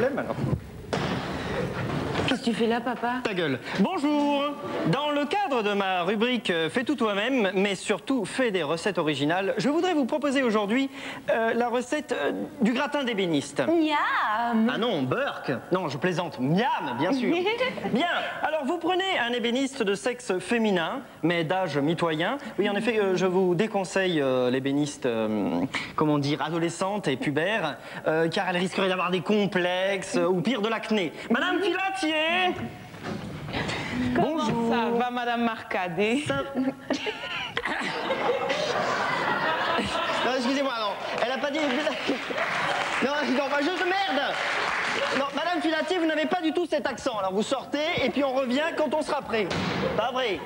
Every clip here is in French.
problème alors. Qu'est-ce que tu fais là, papa? Ta gueule. Bonjour. Dans le cadre de ma rubrique Fais tout toi-même, mais surtout fais des recettes originales, je voudrais vous proposer aujourd'hui la recette du gratin d'ébéniste. Miam. Ah non, Burke. Non, je plaisante. Miam, bien sûr. Bien. Alors, vous prenez un ébéniste de sexe féminin, mais d'âge mitoyen. Oui, en effet, je vous déconseille l'ébéniste, comment dire, adolescente et pubère, car elle risquerait d'avoir des complexes ou pire de l'acné. Madame Filatier. Comment Bonjour. ça va, Madame Marcadet? Non, excusez-moi, non. Elle a pas dit... Non, pas juste merde. Non, Madame Filatier, vous n'avez pas du tout cet accent. Alors vous sortez et puis on revient quand on sera prêt. Pas vrai.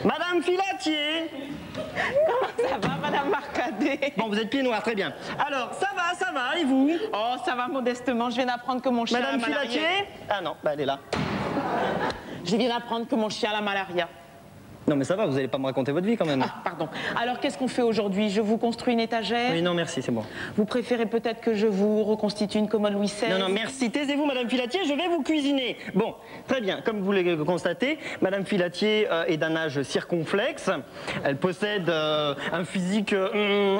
Madame Filatier. Comment ça va, Madame Marcadet? Bon, vous êtes pieds noirs, très bien. Alors, ça va, et vous? Oh, ça va modestement. Je viens d'apprendre que mon chien Madame a la malaria. Filatier? Ah non, bah elle est là. Je viens d'apprendre que mon chien a la malaria. Non mais ça va, vous allez pas me raconter votre vie quand même. Ah, pardon. Alors, qu'est-ce qu'on fait aujourd'hui? Je vous construis une étagère? Oui, non, merci, c'est bon. Vous préférez peut-être que je vous reconstitue une commode Louis XVI? Non, non, merci. Taisez-vous, Madame Filatier, je vais vous cuisiner. Bon, très bien. Comme vous l'avez constaté, Madame Filatier est d'un âge circonflexe. Elle possède un physique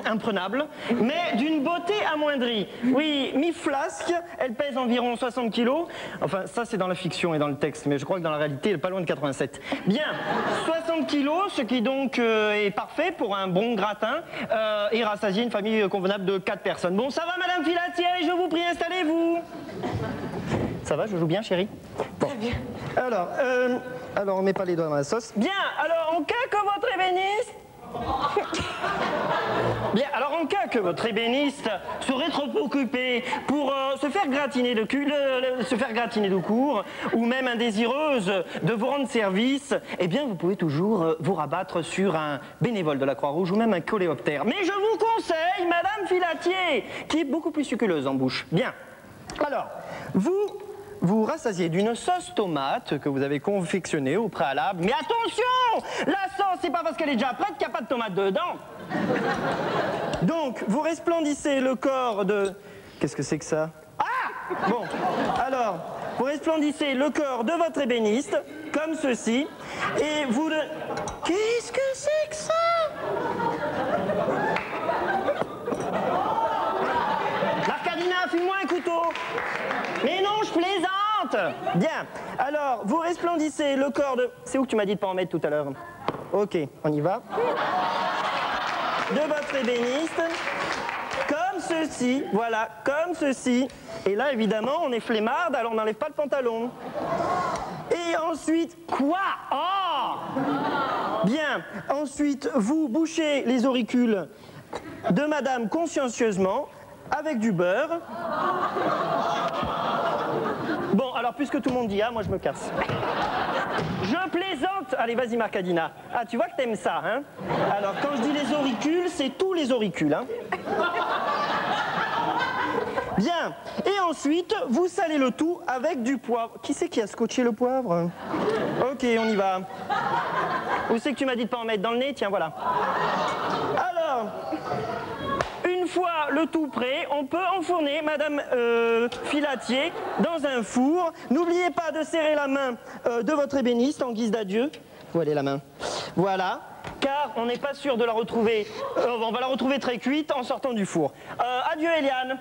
imprenable, mais d'une beauté amoindrie. Oui, mi-flasque, elle pèse environ 60 kilos. Enfin, ça, c'est dans la fiction et dans le texte, mais je crois que dans la réalité, elle est pas loin de 87. Bien, 60 kilos, ce qui donc est parfait pour un bon gratin et rassasier une famille convenable de 4 personnes. Bon, ça va, Madame Filatier, je vous prie, installez-vous. Ça va, je joue bien, chérie? Bon. Très bien. Alors, on met pas les doigts dans la sauce. Bien, alors, en cas que votre ébéniste... Bien, alors en cas que votre ébéniste serait trop occupé pour se faire gratiner de court, ou même indésireuse de vous rendre service, eh bien vous pouvez toujours vous rabattre sur un bénévole de la Croix-Rouge ou même un coléoptère. Mais je vous conseille Madame Filatier, qui est beaucoup plus succuleuse en bouche. Bien, alors, vous rassasiez d'une sauce tomate que vous avez confectionnée au préalable. Mais attention, la sauce, c'est pas parce qu'elle est déjà prête qu'il n'y a pas de tomate dedans. Donc, vous resplendissez le corps de... Qu'est-ce que c'est que ça? Ah! Bon, alors, vous resplendissez le corps de votre ébéniste, comme ceci, et vous... Qu'est-ce que c'est que ça? Marcadina, file-moi un couteau. Mais non, je plaisante. Bien, alors, vous resplendissez le corps de... C'est où que tu m'as dit de pas en mettre tout à l'heure? Ok, on y va. De votre ébéniste, comme ceci, voilà, comme ceci. Et là, évidemment, on est flemmarde, alors on n'enlève pas le pantalon. Et ensuite, quoi? Oh! Bien, ensuite, vous bouchez les auricules de madame consciencieusement, avec du beurre. Bon, alors, puisque tout le monde dit ah, moi je me casse. Je plaisante. Allez, vas-y, Marcadina. Ah, tu vois que t'aimes ça, hein? Alors, quand je dis les auricules, c'est tous les auricules, hein? Bien. Et ensuite, vous salez le tout avec du poivre. Qui c'est qui a scotché le poivre? Ok, on y va. Où c'est que tu m'as dit de pas en mettre dans le nez? Tiens, voilà. Alors... Une fois le tout prêt, on peut enfourner Madame Filatier dans un four. N'oubliez pas de serrer la main de votre ébéniste en guise d'adieu. Où elle est la main? Voilà, car on n'est pas sûr de la retrouver. On va la retrouver très cuite en sortant du four. Adieu Eliane.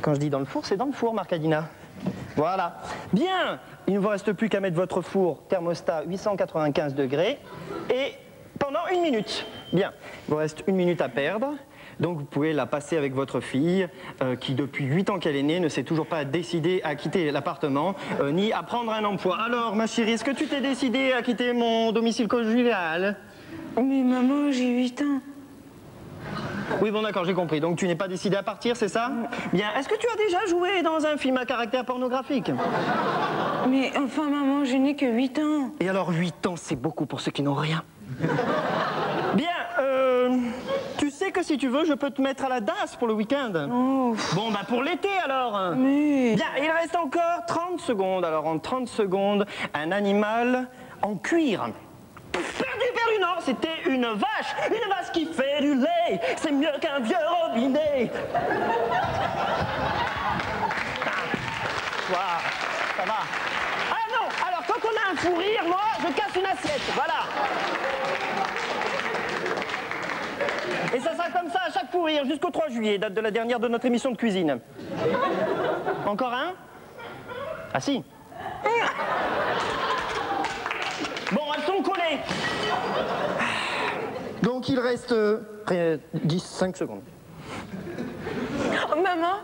Quand je dis dans le four, c'est dans le four, Marcadina. Voilà. Bien, il ne vous reste plus qu'à mettre votre four thermostat 895 degrés et pendant 1 minute. Bien, il vous reste 1 minute à perdre. Donc vous pouvez la passer avec votre fille qui depuis 8 ans qu'elle est née ne s'est toujours pas décidée à quitter l'appartement ni à prendre un emploi. Alors ma chérie, est-ce que tu t'es décidée à quitter mon domicile conjugal? Mais maman, j'ai 8 ans. Oui bon d'accord, j'ai compris. Donc tu n'es pas décidée à partir, c'est ça? Bien, est-ce que tu as déjà joué dans un film à caractère pornographique? Mais enfin maman, je n'ai que 8 ans. Et alors 8 ans, c'est beaucoup pour ceux qui n'ont rien. Bien, tu sais que si tu veux, je peux te mettre à la DAS pour le week-end. Oh. Bon, bah pour l'été alors. Mais... Bien, il reste encore 30 secondes. Alors en 30 secondes, un animal en cuir. Perdu, non, c'était une vache qui fait du lait. C'est mieux qu'un vieux robinet. soir. Ça va. Ah non, alors quand on a un fou rire, moi, je casse une assiette. Voilà. Et ça sera comme ça à chaque fou rire jusqu'au 3 juillet, date de la dernière de notre émission de cuisine. Encore un? Ah si. Bon, elles sont collées. Donc il reste 5 secondes. Oh, maman,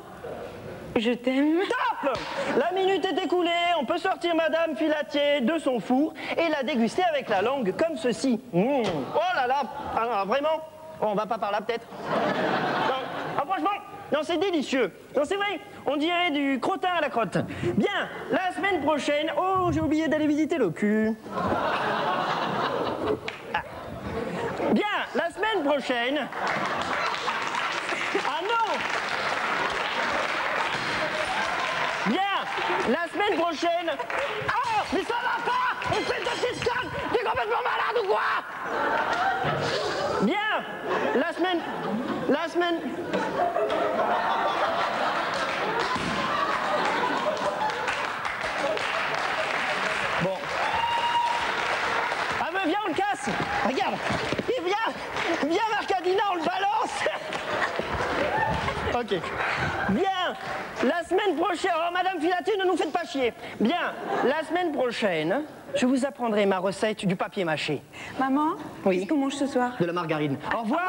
je t'aime. Stop! La minute est écoulée, on peut sortir Madame Filatier de son four et la déguster avec la langue comme ceci. Oh là là, alors, vraiment, on va pas par là peut-être. Ah franchement, non c'est délicieux. Non c'est vrai, on dirait du crottin à la crotte. Bien, la semaine prochaine, oh j'ai oublié d'aller visiter le cul. Ah. Bien, la semaine prochaine. Ah non! Bien, la semaine prochaine. Ah, mais ça va pas! Espèce de fiscal! T'es complètement malade ou quoi? Bien, la semaine. Bon. Ah mais viens, on le casse! Regarde! Et viens, Marcadina, on le balance! Ok. Bien, la semaine prochaine... Alors, Madame Filatier, ne nous faites pas chier. Bien, la semaine prochaine, je vous apprendrai ma recette du papier mâché. Maman, oui. qu'est-ce qu'on mange ce soir? De la margarine. Au revoir.